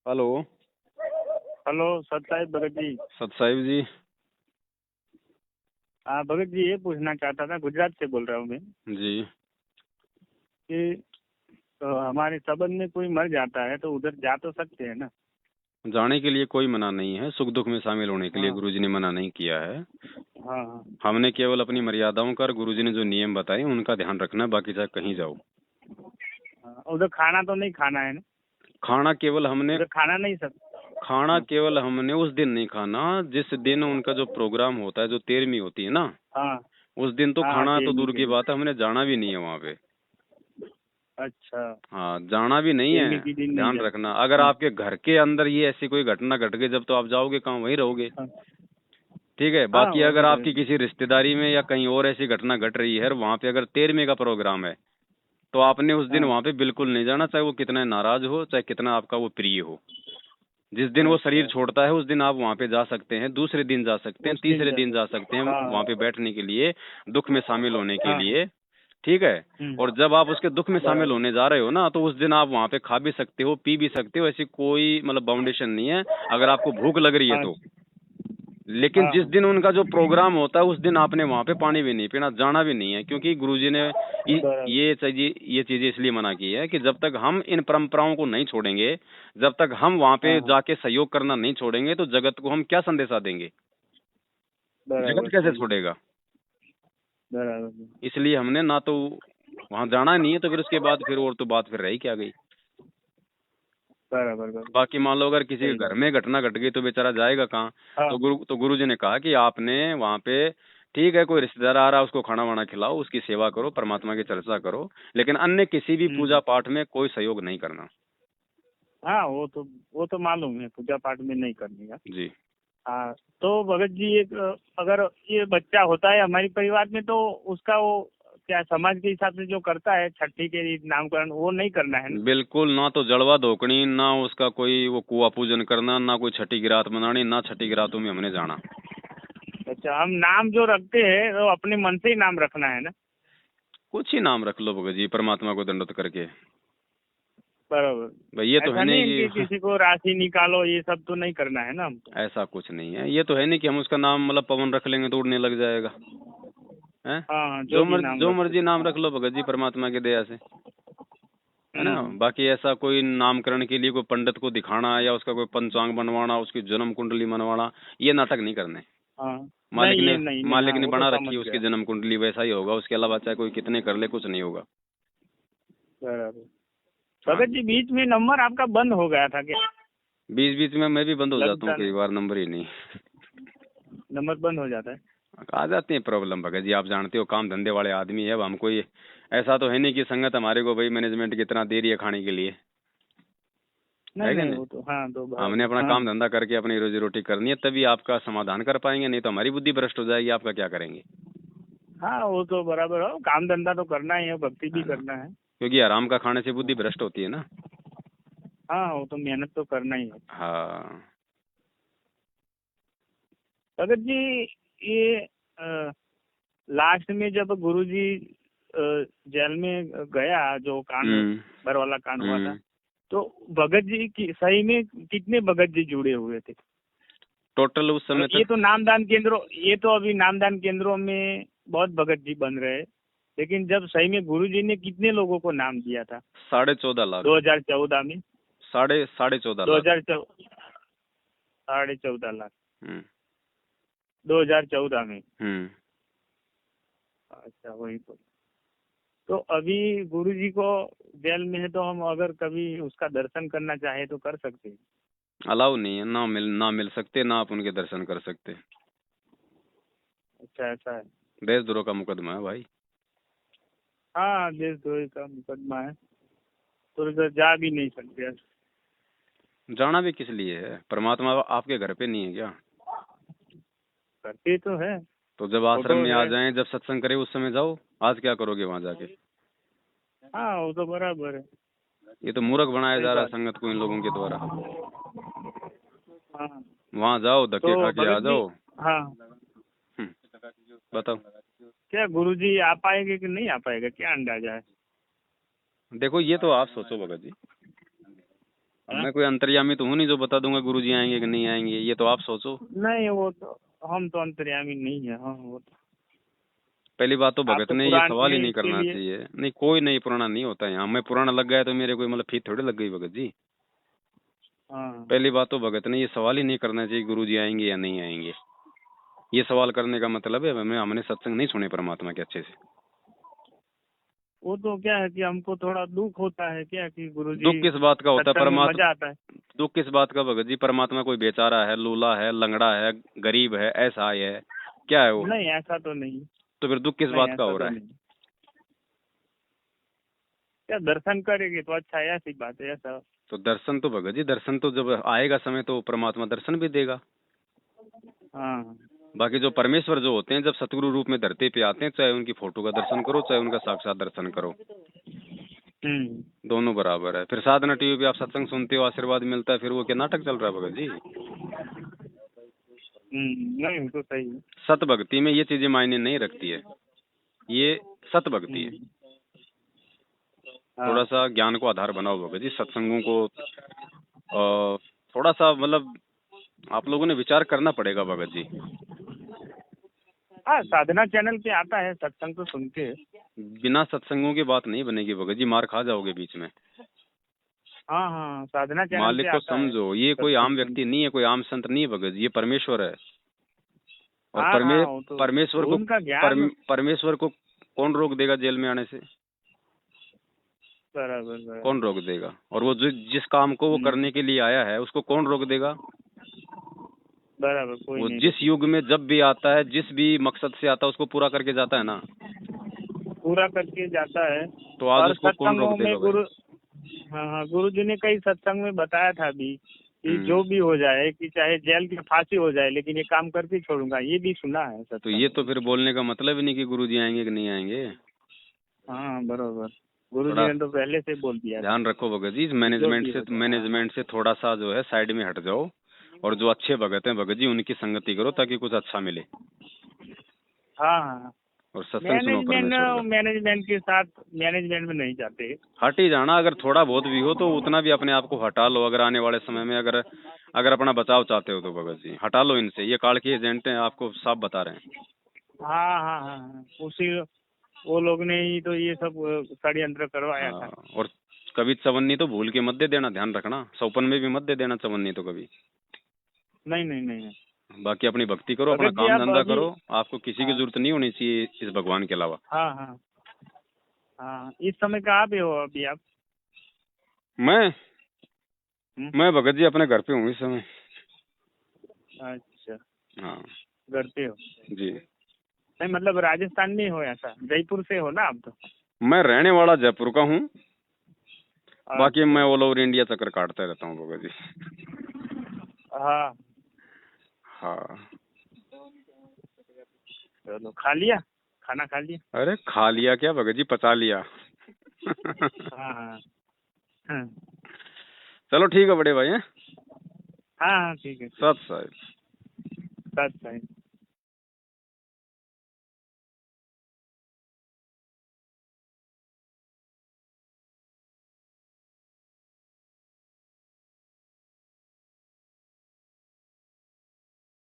Hello. Hello सत साहिब भगत जी। सत साहिब जी। हाँ भगत जी, ये पूछना चाहता था, गुजरात से बोल रहा हूँ मैं जी। कि हमारे संबंध में कोई मर जाता है तो उधर जा तो सकते हैं ना? जाने के लिए कोई मना नहीं है, सुख दुख में शामिल होने के लिए हाँ गुरुजी ने मना नहीं किया है। हाँ हाँ हमने केवल अपनी मर्यादाओं का और गुरुजी ने जो नियम बताए उनका ध्यान रखना है, बाकी चाहे कहीं जाओ। हाँ। उधर खाना तो नहीं खाना है ना? खाना केवल हमने उधर खाना नहीं सब। खाना हाँ केवल हमने उस दिन नहीं खाना जिस दिन उनका जो प्रोग्राम होता है, जो 13वीं होती है ना, हाँ उस दिन तो हाँ खाना तो तेरहवीं दूर के की दिन। बात है, हमने जाना भी नहीं है वहाँ पे। अच्छा, हाँ, जाना भी नहीं है। 13वीं के दिन नहीं ध्यान जाना। रखना, अगर हाँ आपके घर के अंदर ये ऐसी कोई घटना घट गई जब, तो आप जाओगे कहाँ, वहीं रहोगे। हाँ ठीक है। हाँ, बाकी वही अगर आपकी रहेगा। किसी रिश्तेदारी में या कहीं और ऐसी घटना घट रही है और वहाँ पे अगर 13वीं का प्रोग्राम है, तो आपने उस दिन हाँ वहाँ पे बिल्कुल नहीं जाना, चाहे वो कितना नाराज हो, चाहे कितना आपका वो प्रिय हो। जिस दिन वो शरीर अच्छा, छोड़ता है उस दिन आप वहाँ पे जा सकते हैं, दूसरे दिन जा सकते हैं, उस दिन तीसरे जा दिन जा सकते हैं सकते। हाँ वहाँ पे बैठने के लिए, दुख में शामिल होने के हाँ हाँ। लिए। ठीक है। और जब आप उसके दुख में शामिल बराबर। होने जा रहे हो ना, तो उस दिन आप वहाँ पे खा भी सकते हो, पी भी सकते हो, ऐसी कोई मतलब बाउंडेशन नहीं है, अगर आपको भूख लग रही है हाँ तो। लेकिन हाँ जिस हाँ। दिन उनका जो प्रोग्राम होता है उस दिन आपने वहाँ पे पानी भी नहीं पीना, जाना भी नहीं है, क्योंकि गुरुजी ने बराबर। ये चीजें इसलिए मना की है कि जब तक हम इन परंपराओं को नहीं छोड़ेंगे, जब तक हम वहाँ हाँ पे हाँ। जाके सहयोग करना नहीं छोड़ेंगे, तो जगत को हम क्या संदेशा देंगे, बराबर जगत कैसे सही। छोड़ेगा। बराबर। इसलिए हमने ना तो वहाँ जाना नहीं है, तो फिर उसके बाद फिर और तो बात फिर रही क्या गई। बराबर बराबर। बाकी मान लो अगर किसी सही के घर बात। में घटना घट गई तो बेचारा जाएगा कहाँ। हाँ तो गुरुजी ने कहा कि आपने वहाँ पे, ठीक है, कोई रिश्तेदार आ रहा है उसको खाना वाना खिलाओ, उसकी सेवा करो, परमात्मा की चर्चा करो, लेकिन अन्य किसी भी पूजा हम्म। पाठ में कोई सहयोग नहीं करना। हाँ वो तो मालूम है, पूजा पाठ में नहीं करने का। जी। हाँ। तो भगत जी, एक अगर ये बच्चा होता है हमारे परिवार में तो उसका वो क्या समाज के हिसाब से जो करता है छठी के नामकरण, वो नहीं करना है ना? बिल्कुल ना, तो जड़वा धोकनी ना, उसका कोई वो कुआ पूजन करना, ना कोई छठी की रात मनानी, ना छठी की रातों में हमने जाना। अच्छा, हम नाम जो रखते हैं तो अपने मन से ही नाम रखना है ना? कुछ ही नाम रख लो भगत जी, परमात्मा को दंडवत करके। बराबर। भाई ये तो है ऐसा नहीं नहीं इनकी कि किसी को राशि निकालो, ये सब तो नहीं करना है ना हमको? ऐसा कुछ नहीं है, ये तो है नहीं कि हम उसका नाम मतलब पवन रख लेंगे तो उड़ने लग जाएगा। हैं? हाँ हाँ, जो भी नाम जो रख मर्जी सकते। नाम रख लो भगत जी, परमात्मा की दया से, है ना। हम्म। बाकी ऐसा कोई नामकरण के लिए कोई पंडित को दिखाना या उसका कोई पंचांग बनवाना, उसकी जन्म कुंडली बनवाना, ये नाटक नहीं करने। हाँ। मालिक नहीं, ये ने नहीं नहीं, मालिक हाँ ने वो तो बना समझ रखी है उसकी गया। जन्म कुंडली, वैसा ही होगा, उसके अलावा चाहे कोई कितने कर ले कुछ नहीं होगा। बराबर। हाँ। भगत जी, बीच में नंबर आपका बंद हो गया था क्या? बीच बीच में मैं भी बंद हो जाता हूँ लगता कई नहीं, बार, नंबर ही नहीं नंबर बंद हो जाता है। आ जाती है प्रॉब्लम भगत जी, आप जानते हो काम धंधे वाले आदमी है, अब हम कोई ऐसा तो है नहीं कि संगत हमारे को भाई मैनेजमेंट की इतना दे रही है खाने के लिए, नहीं है कि नहीं, नहीं। वो तो हाँ, तो हमने बराबर। अपना हाँ काम धंधा करके अपनी रोजी रोटी करनी है, तभी आपका समाधान कर पाएंगे, नहीं तो हमारी बुद्धि भ्रष्ट हो जाएगी, आपका क्या करेंगे। हाँ, वो तो बराबर हो, काम धंधा तो करना ही है, भक्ति भी है ना, करना है। क्योंकि आराम का खाने से बुद्धि भ्रष्ट होती है ना। हाँ, वो तो मेहनत तो करना ही है। हाँ। भगत जी, ये लास्ट में जब गुरुजी जेल में गया, जो कांड हम्म। बर वाला कांड हुआ था, हम्म। तो भगत जी की सही में कितने भगत जी जुड़े हुए थे? टोटल उस समय ये तक तो नामदान केंद्रों, ये तो अभी नामदान केंद्रों में बहुत भगत जी बन रहे हैं, लेकिन जब सही में गुरुजी ने कितने लोगों को नाम दिया था 14.5 लाख। 2014 में? साढ़े साढ़े 14 लाख। 14.5 लाख हम्म। 2014 में? हम्म। अच्छा, वही तो अभी गुरुजी को जेल में है, तो हम अगर कभी उसका दर्शन करना चाहे तो कर सकते हैं? अलाउ नहीं है, ना मिल सकते, ना आप उनके दर्शन कर सकते। अच्छा, ऐसा है। देशद्रोह का मुकदमा है भाई। हाँ, देशद्रोही का मुकदमा है, तो इधर जा भी नहीं सकते। जाना भी किस लिए है, परमात्मा आपके घर पे नहीं है क्या। करते तो है, तो जब आश्रम फोटो में आ है। जाएं, जब सत्संग करे उस समय जाओ, आज क्या करोगे वहां जाके। हाँ, वो तो बराबर है। ये तो मूर्ख बनाया सही जा रहा है बात। संगत को इन लोगों के द्वारा। हाँ। वहां जाओ, धक्के खा तो के आ भगत जी, जाओ। हाँ, हम्म, बताओ। क्या गुरुजी आ पाएंगे कि नहीं आ पाएगा, क्या अंदाजा है? देखो ये तो आप सोचो भगत जी, अब मैं कोई अंतर्यामी तो हूँ नहीं जो बता दूंगा गुरुजी आएंगे कि नहीं आएंगे, ये तो आप सोचो। नहीं वो तो हम तो अंतर्यामी नहीं है। हाँ वो तो पहली बात तो आप भगत तो ने ये सवाल ही पुराने नहीं इसके करना लिए। चाहिए। नहीं कोई नहीं पुराना नहीं होता यहाँ, मैं पुराना लग गया तो मेरे कोई मतलब फीस थोड़ी लग गई भगत जी। हाँ पहली बात तो भगत ने ये सवाल ही नहीं करना चाहिए गुरुजी आएंगे या नहीं आएंगे। ये सवाल करने का मतलब है हमने सत्संग नहीं सुने परमात्मा के अच्छे से। वो तो क्या है कि हमको थोड़ा दुख होता है क्या कि गुरुजी दुख किस बात का होता है? सत्संग में मजा आता है। दुख किस बात का भगत जी? परमात्मा कोई बेचारा है, लूला है, लंगड़ा है, गरीब है, ऐसा है, क्या है वो? नहीं ऐसा तो नहीं। तो फिर दुख किस नहीं बात का ऐसा हो तो रहा है? नहीं। क्या दर्शन करेंगे तो अच्छा है, ऐसी बात है ऐसा। तो दर्शन तो भगत जी, दर्शन तो जब आएगा समय तो परमात्मा दर्शन भी देगा। हाँ बाकी जो परमेश्वर जो होते हैं जब सतगुरु रूप में धरती पे आते हैं, चाहे उनकी फोटो का दर्शन करो चाहे उनका साक्षात दर्शन करो, दोनों बराबर है। फिर साधना टीवी पे आप सत्संग सुनते हो, आशीर्वाद मिलता है, फिर वो क्या नाटक चल रहा है भगत जी? नहीं तो सही है। सत भक्ति में ये चीजें मायने नहीं रखती है, ये सत भक्ति है। हाँ। थोड़ा सा ज्ञान को आधार बनाओ भगत जी, सत्संगों को थोड़ा सा मतलब आप लोगों ने विचार करना पड़ेगा भगत जी। हाँ साधना चैनल पे आता है सत्संग तो सुनते हैं। बिना सत्संगों की बात नहीं बनेगी भगत जी, मार खा जाओगे बीच में। हाँ हाँ साधना चैनल मालिक पे को आता है समझो, ये कोई आम सत्संग व्यक्ति नहीं है, कोई आम संत नहीं है भगत जी, ये परमेश्वर है। और हाँ हाँ वो तो उनका ज्ञान परमेश्वर को कौन रोक देगा जेल में आने से? बराबर कौन रोक देगा? और वो जिस काम को वो करने के लिए आया है उसको कौन रोक देगा? बराबर कोई वो नहीं। जिस युग में जब भी आता है, जिस भी मकसद से आता है, उसको पूरा करके जाता है ना। पूरा करके जाता है। तो आज और उसको कौन रोक सत्संगों में देगा? हाँ हाँ गुरु जी ने कई सत्संग में बताया था भी कि भाई जो भी हो जाए कि चाहे जेल की फांसी हो जाए लेकिन ये काम करके छोड़ूंगा, ये भी सुना है तो सत्संग। ये तो फिर बोलने का मतलब ही नहीं कि गुरुजी आएंगे कि नहीं आएंगे। हाँ बरोबर गुरु जी थोड़ा ने तो पहले से बोल दिया था। ध्यान रखो भगत जी, जो भी हो जाए। मैनेजमेंट से थोड़ा सा जो है साइड में हट जाओ, और जो अच्छे भगत हैं भगत जी उनकी संगति करो ताकि कुछ अच्छा मिले। हाँ हाँ और सत्संग सुनो परमेश्वर का। मैनेजमेंट के साथ मैनेजमेंट में नहीं जाते। हट ही जाना, अगर थोड़ा बहुत भी हो तो उतना भी अपने आप को हटा लो। अगर आने वाले समय में अगर अपना बचाव चाहते हो तो भगत जी हटा लो इनसे, ये काल के एजेंट हैं, आपको साफ बता रहे हैं। हाँ हाँ हाँ उसी वो लोग ने ही तो ये सब षड्यंत्र करवाया था। और कभी चवन्नी तो भूल के मत दे देना, ध्यान रखना। सौपन में भी मत दे देना चवन्नी तो कभी। नहीं नहीं नहीं। बाकी अपनी भक्ति करो, अपना भगत जी काम आप धंधा अभी करो, आपको किसी की जरूरत नहीं होनी चाहिए इस भगवान के अलावा। हाँ हाँ हाँ इस समय कहाँ पे हो अभी आप? मैं भगत जी अपने घर पे हूँ इस समय। अच्छा हाँ घर पे हो? जी। नहीं मतलब राजस्थान में हो, ऐसा जयपुर से हो ना आप तो? मैं रहने वाला जयपुर का हूँ, बाकी अच्छा। मैं ऑल ओवर इंडिया चक्कर काटता रहता हूँ भगत जी। हाँ हाँ। चलो खा लिया, खाना खा लिया? अरे खा लिया क्या भगत जी, पचा लिया। हाँ हाँ हाँ चलो ठीक है बड़े भाई हैं। हाँ ठीक है। सत साहिब। सच है।